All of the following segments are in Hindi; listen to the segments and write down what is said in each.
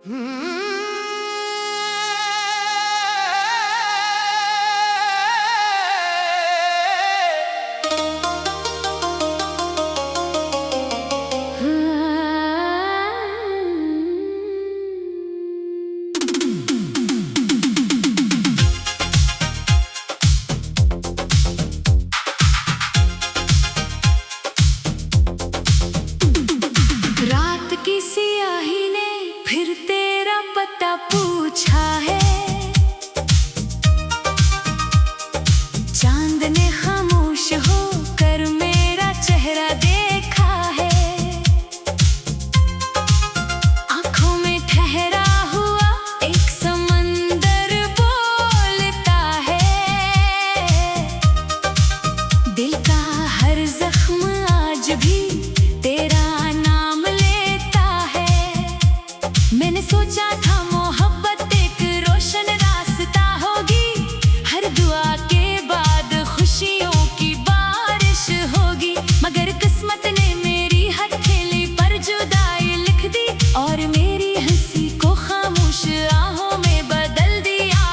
रात की सियाही ने फिर तेरा पता पूछा है। चांद ने खामोश होकर मेरा चेहरा देखा है। आंखों में ठहरा हुआ एक समंदर बोलता है। दिल का हर जख्म आज भी तेरा नाम लेता है। मैंने सोचा था मोहब्बत एक रोशन रास्ता होगी, हर दुआ के बाद खुशियों की बारिश होगी। मगर किस्मत ने मेरी हथेली पर जुदाई लिख दी और मेरी हंसी को खामोश आहों में बदल दिया।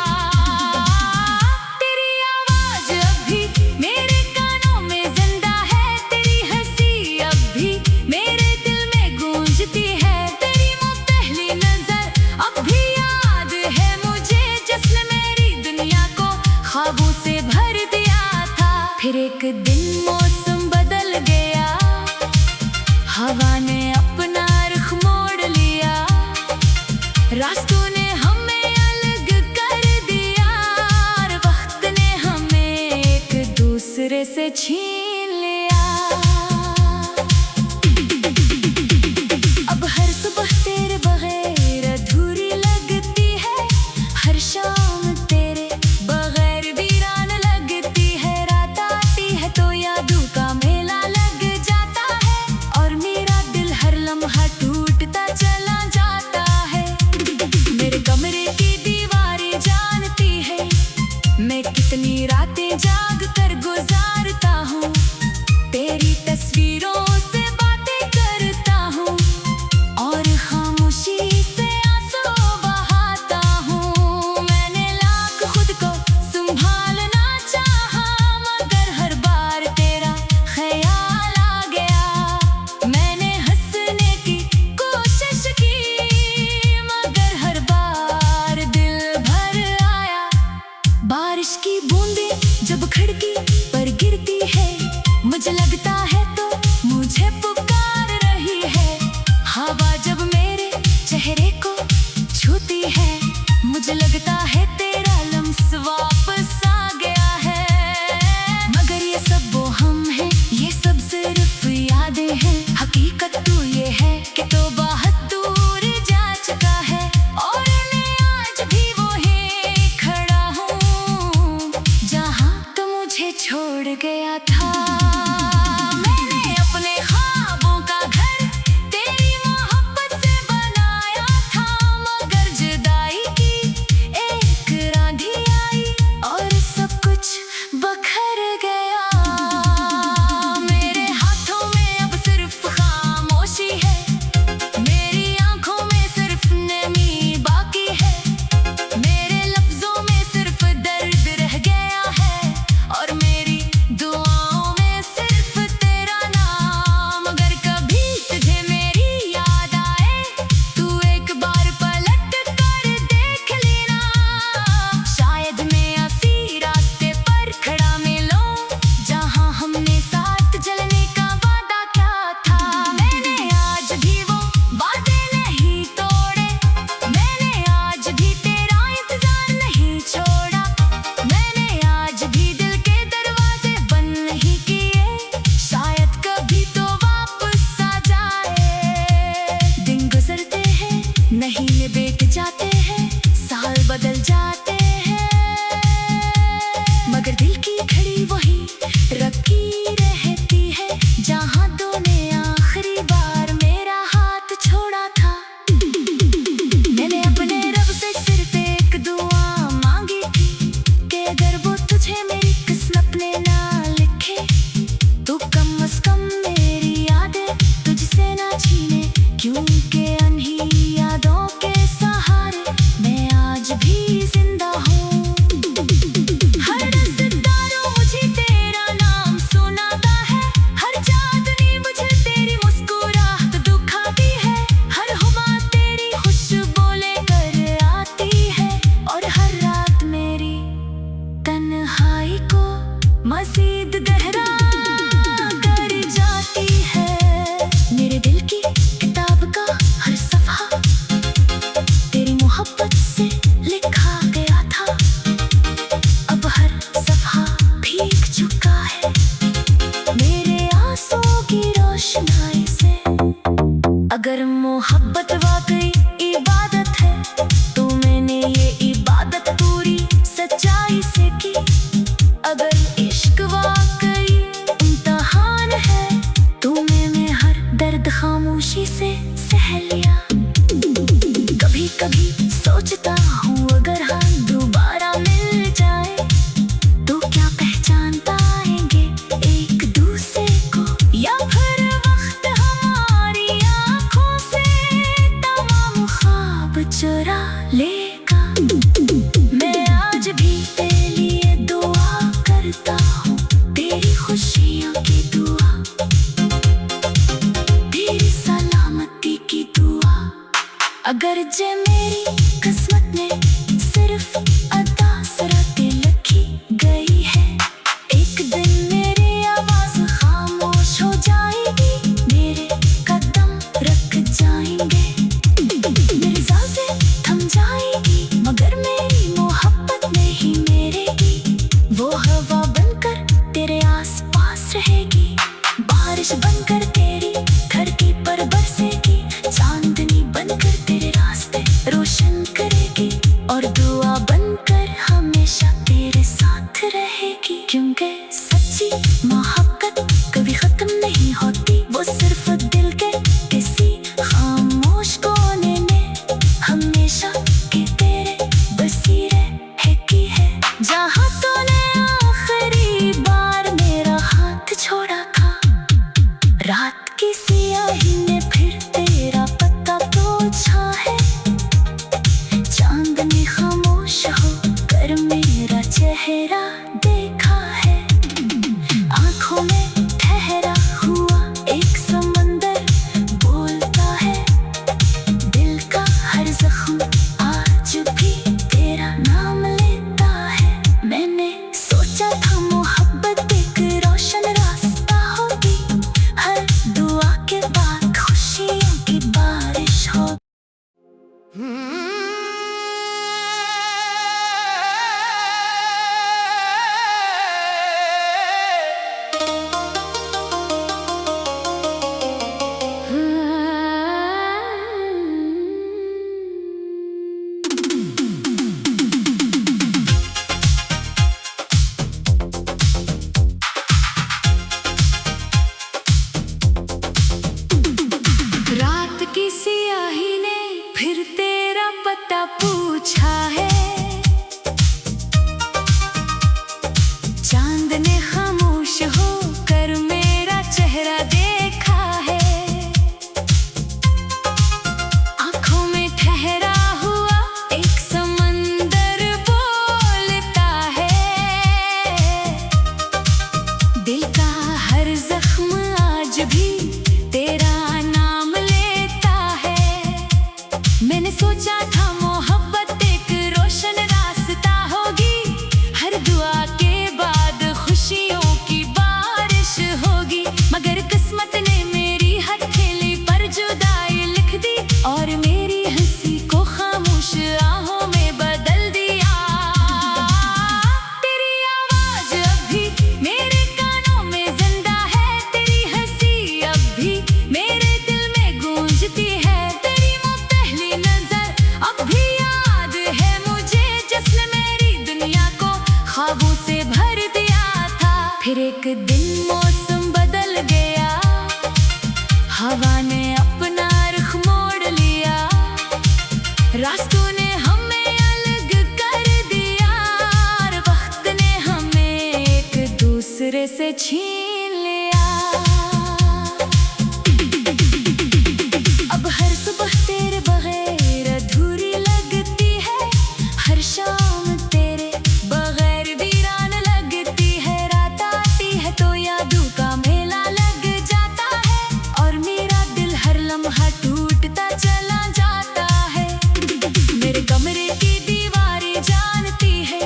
तेरी आवाज अब भी मेरे कानों में जिंदा है, तेरी हंसी अब भी मेरे दिल में गूंजती है। तेरी वो पहली नजर अब भी याद है मुझे, जिसने मेरी दुनिया को ख्वाबों से भर दिया था। फिर एक दिन मौसम बदल गया, हवा ने अपना रुख मोड़ लिया। रास्तों ने हमें अलग कर दिया और वक्त ने हमें एक दूसरे से छीन लिया। अब हर सुबह तेरे बगैर अधूरी लगती है, हर शाम तेरे बगैर वीरान लगती है। रात आती है तो यादों का मेला लग जाता है और मेरा दिल हर लम्हा टूटता चला जाता है। मेरे कमरे की दीवारें जानती है मैं कितनी रातें जाग कर गुजारता हूँ। तेरी तस्वीरों से बातें करता हूँ और खामोशी से आंसू बहाता हूँ। मैंने लाख खुद को संभालना चाहा, मगर हर बार तेरा ख्याल आ गया। मैंने हंसने की कोशिश की मगर हर बार दिल भर आया। बारिश की बूंदें जब खिड़की पर गिरती है, मुझे लगता है तो मुझे पुकार रही है। हवा जब मेरे चेहरे को छूती है, मुझे लगता है तेरा लम्स वापस आ गया है। मगर ये सब वो हम हैं, ये सब सिर्फ यादें हैं। हकीकत तो ये है कि तो बहुत दूर जा चुका है और मैं आज भी वहीं खड़ा हूँ जहाँ तो मुझे छोड़ गया था। मैंने अपने ख्वाबों का घर तेरी मोहब्बत से बनाया था, मगर जुदाई की एक आंधी आई और सब कुछ बखर गया। मेरे हाथों में अब सिर्फ खामोशी है, मेरी आंखों में सिर्फ नमी बाकी है। मेरे लफ्जों में सिर्फ दर्द रह गया है और मेरी दुआओं में सिर्फ तेरा नाम। अगर कभी तुझे मेरी याद आए, तू एक बार पलट कर देख लेना। शायद मैं ऐसी रास्ते पर खड़ा मिलूं जहां हमने साथ चलने का वादा किया था। मैंने आज भी वो वादे नहीं तोड़े, मैंने आज भी तेरा इंतजार नहीं छोड़ा। मैंने आज भी दिल के दरवाजे बंद नहीं किए, शायद कभी तो वापस आ जाए। दिन गुजरते हैं, महीने बीत जाते हैं, साल बदल जाते हैं, मगर दिल की घड़ी वही रखी रहती है जहाँ तूने आखिरी बार मेरा हाथ छोड़ा था। मैंने अपने रब से सिर्फ एक दुआ मांगी थी कि अगर वो तुझे मेरी किस्मत ने ना लिखे, तो कम से कम मेरी यादें तुझसे ना छीने, क्योंकि अनही यादों के साथ कभी सोचता हूँ अगर हम दोबारा मिल जाए तो क्या पहचान पाएंगे एक दूसरे को, या फिर वक्त हमारी आंखों से तमाम ख्वाब चुरा लेगा। मैं आज भी तेरे लिए दुआ करता हूँ, तेरी खुशियों की दुआ, तेरी सलामती की दुआ। अगर जे मेरी किस्मत में सिर्फ अदा सराते लिखी गई है, एक दिन मेरी आवाज खामोश हो जाएगी, मेरे कदम रुक जाएंगे, मेरी सांसें थम जाएगी, मगर मेरी मोहब्बत नहीं मेरेगी। वो हवा बनकर तेरे आस पास रहेगी, बारिश बनकर तेरी धरती पर बरसेगी, चांदनी बनकर तेरे रास्ते रोशन करेगी, और दुआ बनकर हमेशा तेरे साथ रहेगी। क्योंकि सच्ची मोहब्बत कभी खत्म नहीं होती, वो सिर्फ दिल के किसी खामोश कोने में हमेशा के तेरे बसीरे है की है। जहाँ तूने आखिरी बार मेरा हाथ छोड़ा था, रात की सियाही ने फिर तेरा पता पूछा है, चांद ने खामोश हो कर मेरा चेहरा देखा है, आंखों में ठहरा हुआ एक समंदर बोलता है, दिल का हर जख्म आज भी तेरा नाम लेता है। मैंने सोचा था मोहब्बत एक रोशन रास्ता होगी, हर दुआ के बाद खुशियों की बारिश हो। रात की सियाही ने फिर तेरा पता पूछा है, चांद ने खामोश हो कर मेरा चेहरा देखा है, आंखों में ठहरा हुआ एक समंदर बोलता है, दिल का हर जख्म आज भी तेरा नाम लेता है। मैंने सोचा था मोहब्बत एक रोशन रास्ता होगी, हर दुआ के बाद खुशियों की बारिश होगी, मगर किस्मत ने मेरी हथेली पर जुदाई लिख दी, और मेरी हंसी को खामोश आहों में बदल दिया। तेरी आवाज अब भी मेरे कानों में जिंदा है, तेरी हंसी अब भी मेरे दिल में गूंजती है, तेरी वो पहली नजर अब भी याद है मुझे, जिसने मेरी दुनिया को ख्वाबों से भर दिया था। फिर एक दिन मौसम बदल गया, हवा ने अपना रुख मोड़ लिया, रास्तों ने हमें अलग कर दिया, और वक्त ने हमें एक दूसरे से छीन लिया। अब हर सुबह तेरे बगैर अधूरी लगती है, हर शाम तेरे बगैर वीरान लगती है, रात आती है तो यादों का मेला लग जाता है, और मेरा दिल हर लम्हा टूटता चला जाता है। मेरे कमरे की दीवारें जानती है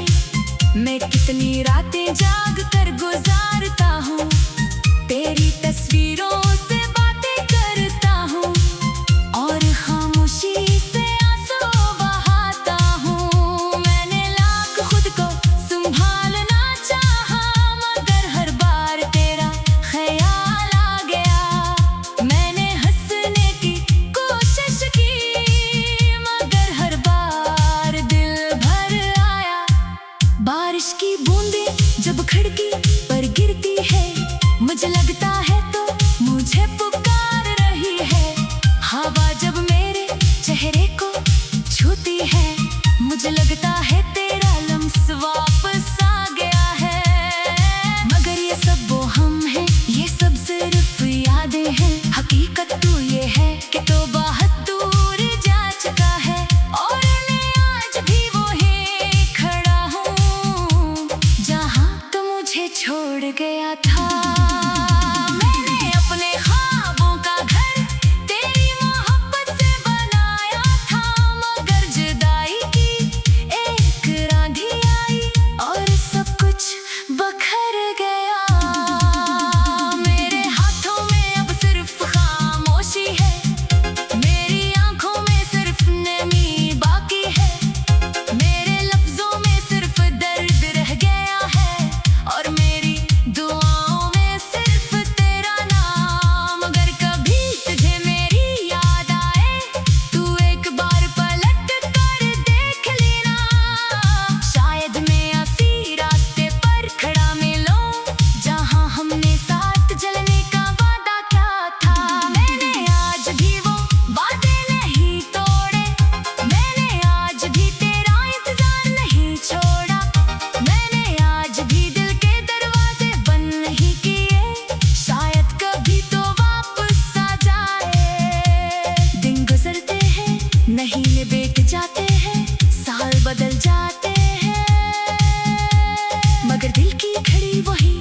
मैं कितनी रातें जाग कर गुजारता हूँ, महीने बीत जाते हैं, साल बदल जाते हैं, मगर दिल की घड़ी वही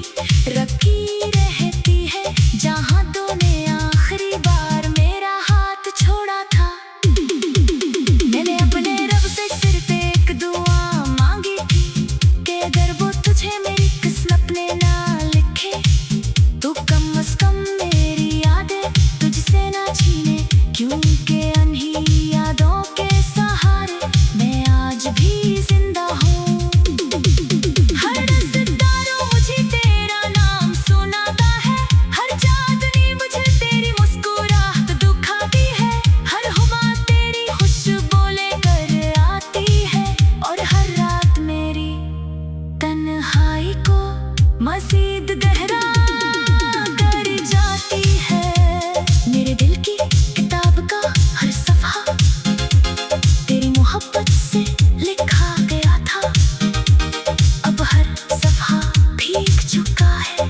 रखी रहती है। जहाँ तूने आखिरी बार मेरा हाथ छोड़ा था, मैंने अपने रब से सिर्फ एक दुआ मांगी थी कि अगर वो तुझे मेरी किस्मत में ना लिखे तो कम से कम मेरी यादें तुझसे ना छीने, क्योंकि अनही यादों के सहारे मैं आज भी जिंदा हूँ। हर सितारों मुझे तेरा नाम सुनाता है, हर चांदनी मुझे तेरी मुस्कुराहट दिखाती है, हर हवा तेरी खुशबू लेकर आती है, और हर रात मेरी तन्हाई को मज़ीद गहरा कर जाती है। मेरे दिल की किताब का हर सफ़ा तेरी मोहब्बत से लिखा गया था, अब हर सफ़ा भीग चुका है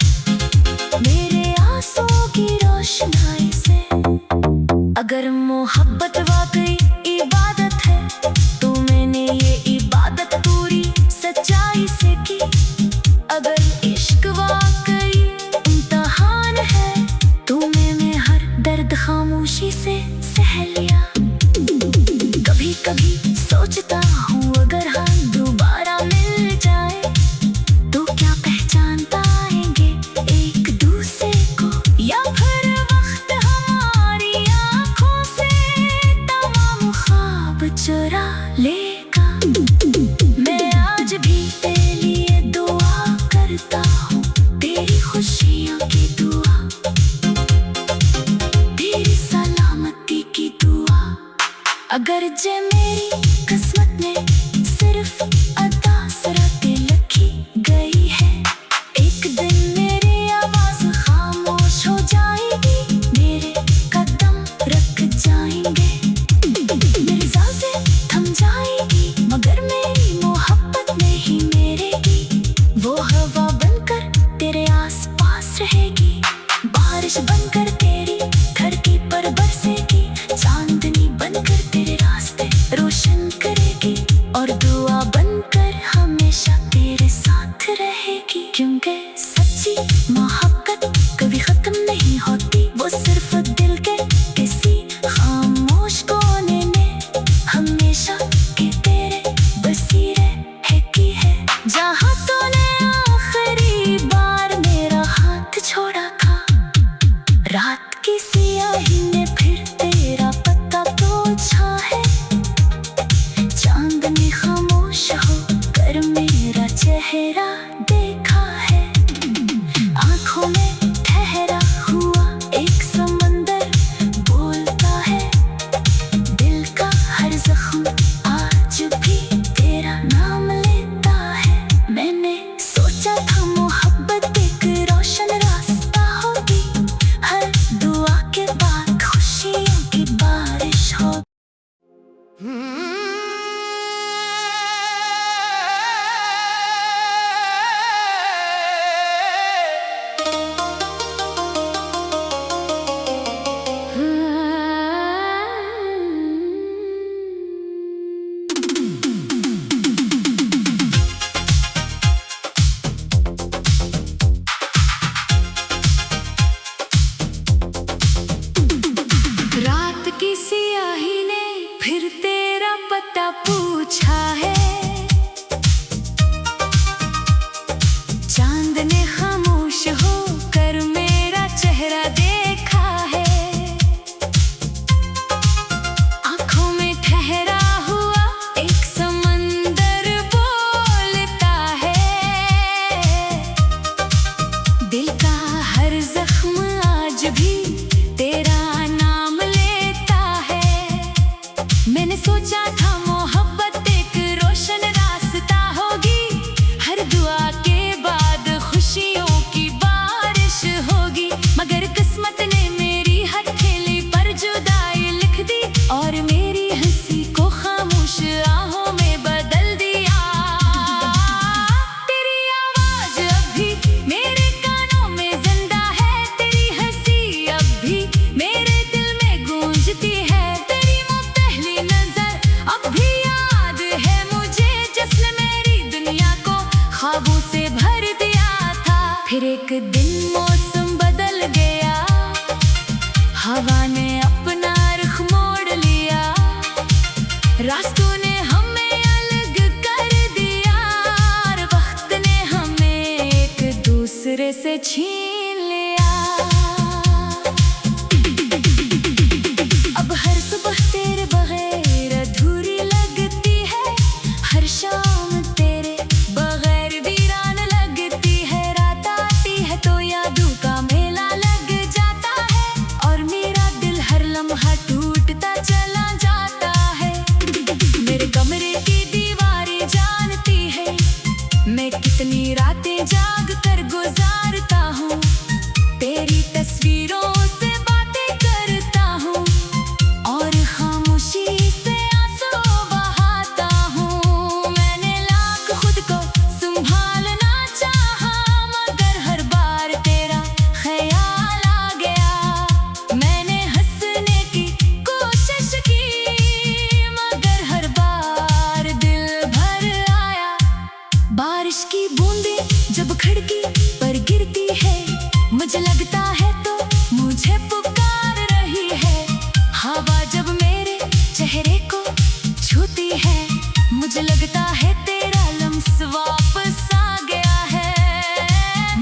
मेरे आंसुओं की रोशनाई से। अगर मोहब्बत वाकई इबादत है तो मैंने ये इबादत पूरी सच्चाई से की। अगर इश्क वाकई इम्तिहान है तो मैंने हर दर्द खामोशी से सह लिया। कभी कभी सोचता हूँ अगर हम दोबारा मिल जाए तो क्या पहचान पाएंगे एक दूसरे को, या फिर वक्त हमारी आँखों से तमाम ख्वाब चुरा लेगा। मैं आज भी तेरे लिए दुआ करता हूँ, तेरी खुशियों की दुआ, तेरी सलामती की दुआ। अगर जे मेरी किस्मत में सिर्फ अदा सराते लिखी गई है, एक दिन मेरी आवाज़ खामोश हो जाएगी, मेरे कदम रुक जाएंगे, मेरी सांसें थम जाएगी, मगर मेरी मोहब्बत नहीं मेरेगी। वो हवा बनकर तेरे आसपास रहेगी, बारिश बनकर तेरी धरती पर बरसेगी, चांदनी बनकर तेरे रास्ते रोशन करेगी, और दुआ बनकर हमेशा तेरे साथ रहेगी। क्योंकि सच्ची मोहब्बत कभी खत्म नहीं होती, वो सिर्फ दिल के किसी खामोश कोने में हमेशा के तेरे बसीरे है की है। जहाँ तूने आखिरी बार मेरा हाथ छोड़ा था, रात की सियाही ने फिर तेरा पता पूछा है, चांदनी खामोश हो कर मेरा चेहरा देखा है, आंखों में ठहरा हुआ एक समंदर बोलता है, दिल का हर जख्म आज भी तेरा नाम लेता है। मैंने सोचा था मोहब्बत एक रोशन रास्ता होगी, हर दुआ के बाद खुशियों की बारिश हो। रात की सियाही ने फिर तेरा पता पूछा है, चांद ने खामोश हो कर मेरा चेहरा देखा है, आंखों में ठहरा हुआ एक समंदर बोलता है, दिल का हर जख्म आज भी तेरा नाम लेता है। मैंने सोचा था मोहब्बत एक रोशन रास्ता होगी, हर दुआ के बाद खुशियों की बारिश होगी, मगर किस्मत ने मेरी हथेली पर जुदाई लिख दी, और मेरी हंसी को खामोश आहों में बदल दिया। तेरी आवाज अब भी मेरे कानों में जिंदा है, तेरी हंसी अब भी मेरे दिल में गूंजती है, तेरी वो पहली नजर रास्तों ने हमें अलग कर दिया और वक्त ने हमें एक दूसरे से छीन लिया। अब हर सुबह तेरे बगैर अधूरी लगती है, हर शाम तेरे बगैर वीरान लगती है। रात आती है तो यादों का मेला लग जाता है और मेरा दिल हर लम्हा टूटता चला जाता है। मेरे कमरे की दीवारें जानती है मैं कितनी रातें जाग कर गुजारता हूँ। तेरी तस्वीरों से बातें करता हूँ और खामोशी से आंसू बहाता हूँ। मैंने लाख खुद को संभालना चाहा मगर हर बार तेरा ख्याल आ गया। मैंने हंसने की कोशिश की मगर हर बार दिल भर आया। बारिश की बूंदें जब खिड़की पर गिरती है मुझे लगता है तो मुझे पुकार रही है। हवा जब मेरे चेहरे को छूती है मुझे लगता है तेरा लम्स वापस आ गया है।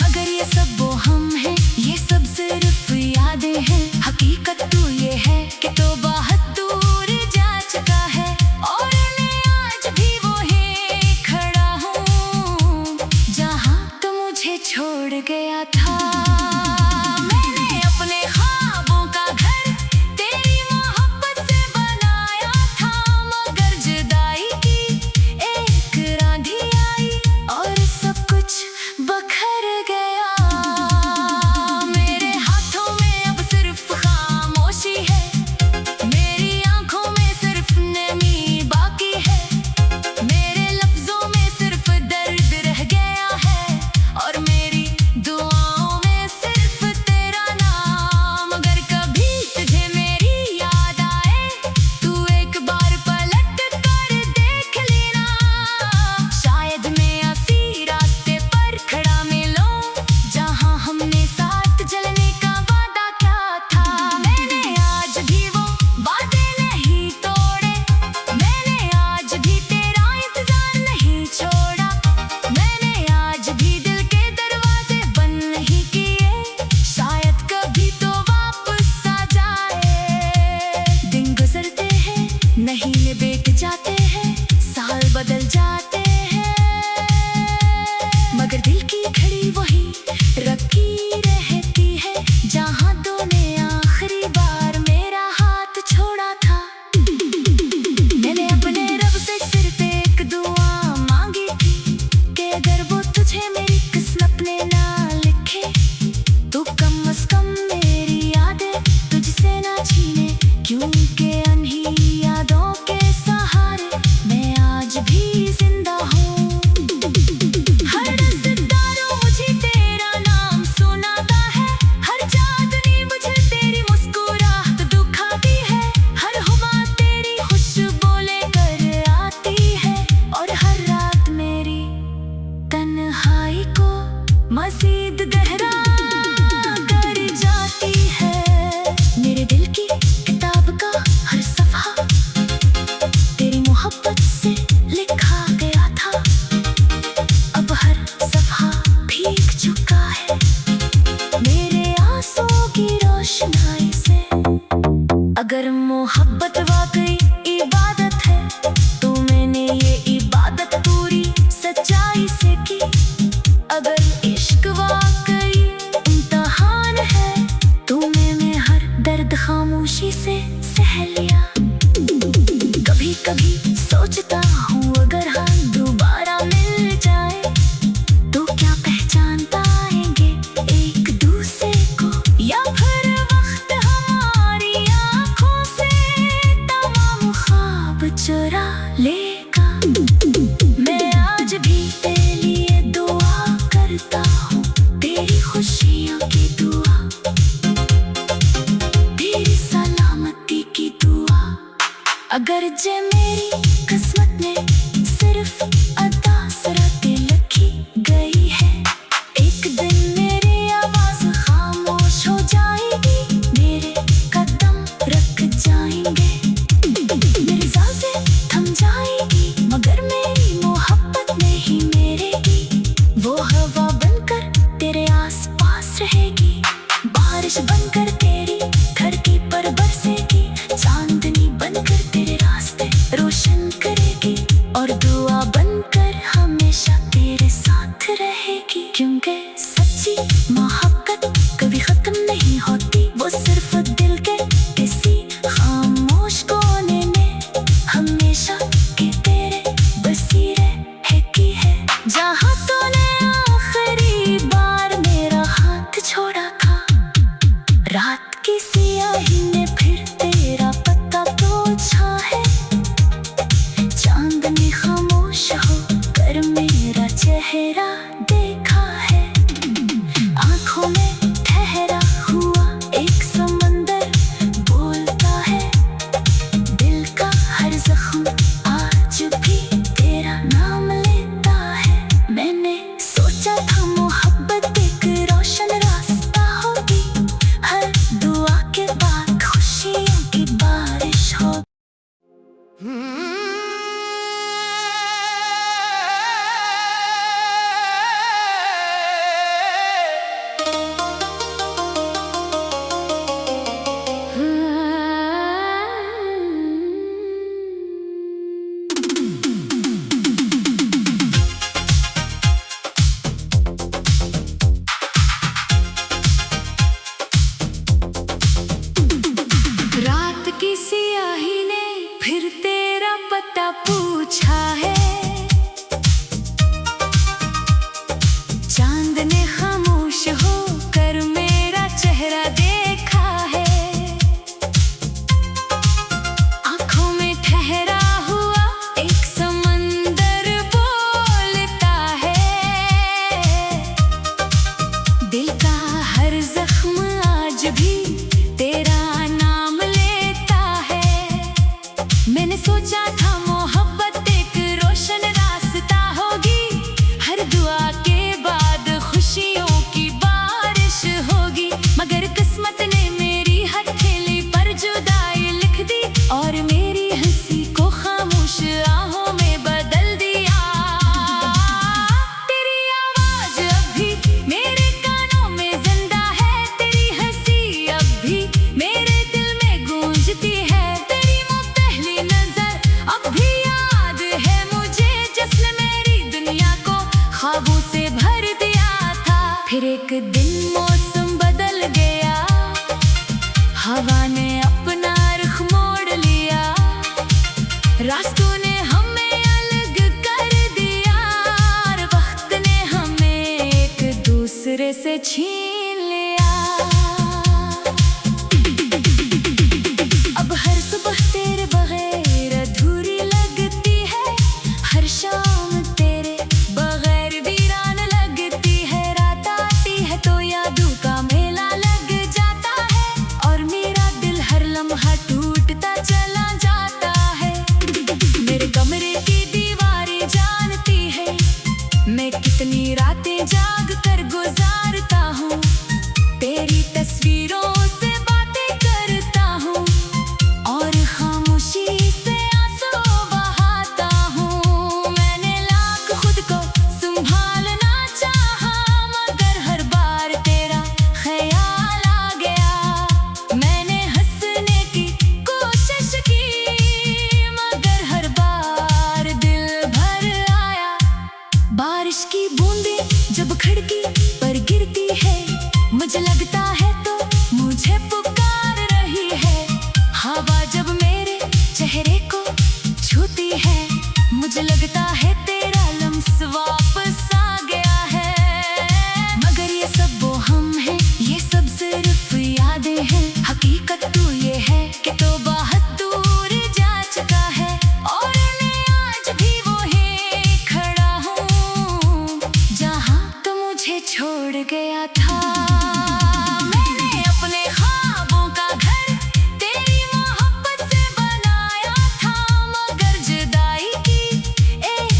मगर ये सब वो हम हैं, ये सब सिर्फ यादें हैं। हकीकत तो ये है कि तो बहुत दूर जा चुका है और मैं आज भी वहीं खड़ा हूँ जहाँ तो मुझे छोड़ गया था। मैंने अपने ख्वाबों का घर तेरी मोहब्बत से बनाया था मगर जुदाई की एक आंधी आई और सब कुछ बखर गया। मेरे हाथों में अब सिर्फ खामोशी है, मेरी आंखों में सिर्फ नमी बाकी है, मेरे लफ्जों में सिर्फ दर्द रह गया है और मेरी दुआओं में सिर्फ तेरा नाम। अगर कभी तुझे मेरी याद आए तू एक बार पलट कर देख लेना, शायद मैं उसी रास्ते पर खड़ा मिलूं जहां हमने साथ चलने का वादा किया था। मैंने आज भी वो वादे नहीं तोड़े, मैंने आज भी तेरा इंतजार नहीं छोड़ा, मैंने आज भी दिल के दरवाजे बंद नहीं किए, शायद कभी तो वापस आ जाए। दिन गुजरते हैं, महीने बीत जाते हैं, साल बदल जाते हैं मगर दिल की घड़ी वही रखी रहती है जहाँ तूने आखिरी बार मेरा हाथ छोड़ा था। मैंने अपने रब से सिर्फ एक दुआ मांगी थी कि अगर वो तुझे मेरी किस्मत में ना लिखे तो कम से कम मेरी यादें तुझसे ना छीने, क्योंकि उन्हीं यादों के सहारे मैं आज भी जिंदा हूँ। हर सितारों मुझे तेरा नाम सुनाता है, हर चांदनी मुझे तेरी मुस्कुराहट दिखाती है, हर हवा तेरी खुशबू लेकर आती है और हर रात मेरी तन्हाई को मज़ीद गहरा कर जाती है। मेरे दिल की किताब का हर सफ़ा तेरी मोहब्बत से लिखा गया था, अब हर सफ़ा भीग चुका है मेरे आंसुओं की रोशनाई से। अगर मोहब्बत वाकई इबादत है तो मैंने ये इबादत पूरी सच्चाई से की। अगर इश्क वाकई इम्तिहान है तो मैंने हर दर्द खामोशी से सह लिया। कभी कभी सोचता हूँ अगर हम दोबारा मिल जाए तो क्या पहचान पाएंगे एक दूसरे को, या फिर वक्त हमारी आँखों से तमाम ख्वाब चुरा लेगा। मैं आज भी तेरे लिए दुआ करता हूँ, तेरी खुशियों की दुआ, तेरी सलामती की दुआ। अगर जे मेरी किस्मत में सिर्फ अदा सराते लिखी गई है, एक दिन मेरी आवाज खामोश हो जाएगी, मेरे कदम रख जाएंगे, मेरे सांसें और दुआ बनकर हमेशा तेरे साथ रहेगी। क्योंकि सच्ची मोहब्बत कभी खत्म नहीं होती, वो सिर्फ दिल के किसी खामोश कोने में हमेशा के तेरे बसीरे है की है। जहाँ तूने आखिरी बार मेरा हाथ छोड़ा था, रात की सियाही ने फिर तेरा पता पूछा है। चांदनी खामोश हो कर मेरा चेहरा देखा है। आंखों में ठहरा हुआ एक समंदर बोलता है, दिल का हर जख्म आज भी तेरा नाम लेता है। मैंने सोचा था मोहब्बत एक रोशन रास्ता होगी, हर दुआ के बाद खुशियों की बारिश हो। रात की सियाही ने फिर तेरा पता पूछा है। चांद ने खामोश हो कर मेरा चेहरा देखा है। आंखों में ठहरा हुआ एक समंदर बोलता है, दिल का हर जख्म आज भी तेरा नाम लेता है। मैंने सोचा था मोहब्बत एक रोशन रास्ता होगी, हर दुआ के बाद खुशियों की बारिश होगी। मगर किस्मत ने मेरी हथेली पर जुदाई लिख दी और मेरी हंसी को खामोश आहों में बदल दिया। तेरी आवाज अब भी मेरे कानों में जिंदा है, तेरी हंसी अब भी मेरे दिल में गूंजती है। तेरी वो पहली नजर अब भी याद है मुझे, जिसने मेरी दुनिया को ख्वाबों से भर दिया था। फिर एक दिन मौसम बदल गया, हवा ने अपना रुख मोड़ लिया, रास्तों ने हमें अलग कर दिया और वक्त ने हमें एक दूसरे से छीन लिया। अब हर सुबह तेरे बगैर अधूरी लगती है, हर शाम तेरे बगैर वीरान लगती है। रात आती है तो यादों का मेला लग जाता है और मेरा दिल हर लम्हा टूटता चला जाता है। मेरे कमरे की दीवारें जानती है मैं कितनी रातें जाग कर गुजारता हूँ। तेरी तस्वीरों से बातें करता हूँ और खामोशी से आंसू बहाता हूँ। मैंने लाख खुद को संभालना चाहा, मगर हर बार तेरा ख्याल आ गया। मैंने हंसने की कोशिश की, मगर हर बार दिल भर आया। बारिश की बूंदें जब खिड़की पर गिरती है, मुझे लगता है तो मुझे पुकार रही है। हवा जब मेरे चेहरे को छूती है, मुझे लगता है तेरा लम्स वापस आ गया है। मगर ये सब वो हम हैं, ये सब सिर्फ यादें हैं। हकीकत तो ये है कि तो बहुत दूर जा चुका है और मैं आज भी वहीं खड़ा हूँ जहाँ तो मुझे छोड़ गया था। मैंने अपने ख्वाबों का घर तेरी मोहब्बत से बनाया था, मगर जुदाई की एक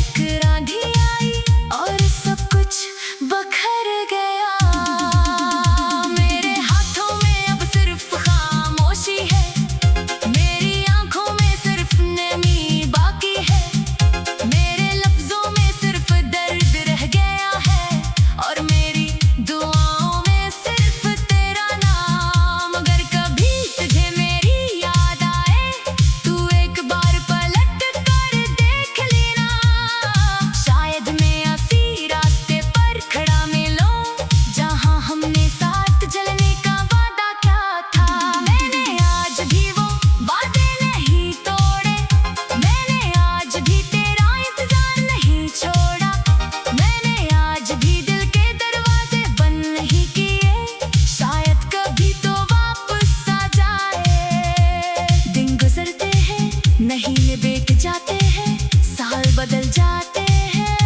बीत जाते हैं, साल बदल जाते हैं,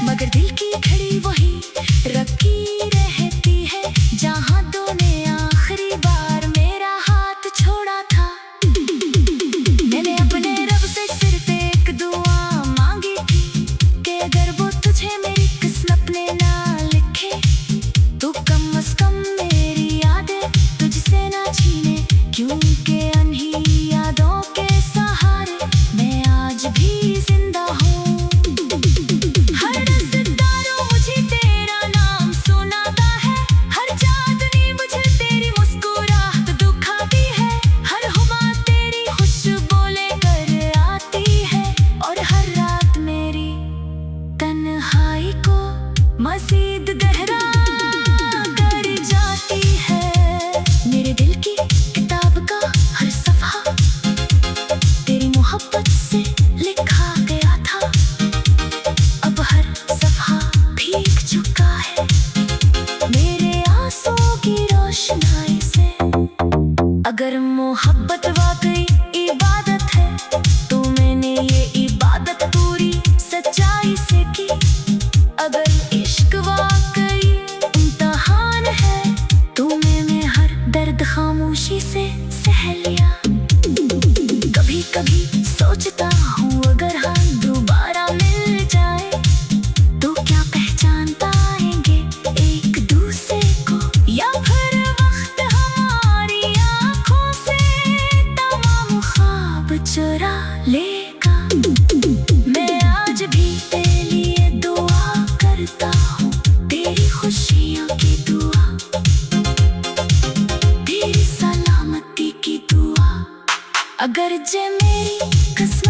मगर दिल की घड़ी वही रखी रहती है, जहाँ दो ने आखिरी बार मेरा हाथ छोड़ा था। मैंने अपने रब से सिर पे एक दुआ मांगी थी कि अगर वो तुझे मेरी किस्मत में ना लिखे तो कम से कम मेरी यादें तुझसे ना छीने, क्योंकि अनही यादों के सहारे मैं आज भी जिंदा हूँ। हर नज़ारों मुझे तेरा नाम सुनाता है, हर चांदनी मुझे तेरी मुस्कुराहट दिखाती है, हर हवा तेरी खुशबू लेकर आती है, और हर रात मेरी तन्हाई को मज़ीद गहरा कर जाती है। मेरे दिल की किताब का हर सफ़ा तेरी मोहब्बत से लिखा गया था, अब हर सफ़ा भीग चुका है मेरे आंसुओं की रोशनाई से। अगर मोहब्बत वाकई इबादत है तो मैंने ये इबादत पूरी सच्चाई से की। अगर इश्क वाकई इम्तिहान है तो मैंने हर दर्द खामोशी से सह लिया। कभी कभी सोचता हूँ अगर हम दोबारा मिल जाए तो क्या पहचान पाएंगे एक दूसरे को, या फिर वक्त हमारी आँखों से तमाम ख्वाब चुरा लेगा। मैं आज भी तेरे लिए दुआ करता हूँ, तेरी खुशियों की दुआ, तेरी सलामती की दुआ। अगर जे मेरी किस्मत